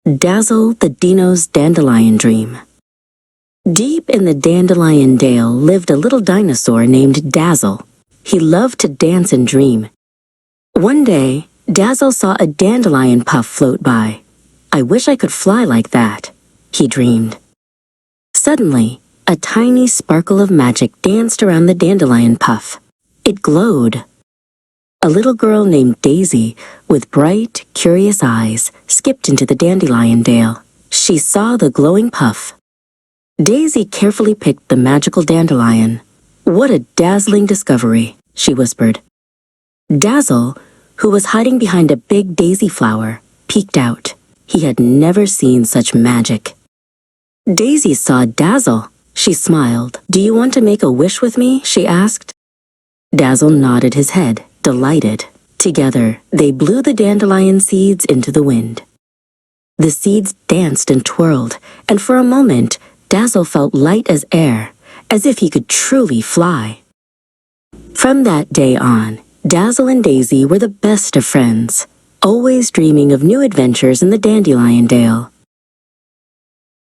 Dazzle the Dino's Dandelion Dream. Deep in the Dandelion Dale lived a little dinosaur named Dazzle. He loved to dance and dream. One day, Dazzle saw a dandelion puff float by. "I wish I could fly like that," he dreamed. Suddenly, a tiny sparkle of magic danced around the dandelion puff. It glowed. A little girl named Daisy, with bright, curious eyes, skipped into the dandelion dale. She saw the glowing puff. Daisy carefully picked the magical dandelion. "What a dazzling discovery," she whispered. Dazzle, who was hiding behind a big daisy flower, peeked out. He had never seen such magic. Daisy saw Dazzle. She smiled. "Do you want to make a wish with me?" she asked. Dazzle nodded his head, delighted. Together, they blew the dandelion seeds into the wind. The seeds danced and twirled, and for a moment, Dazzle felt light as air, as if he could truly fly. From that day on, Dazzle and Daisy were the best of friends, always dreaming of new adventures in the dandelion dale.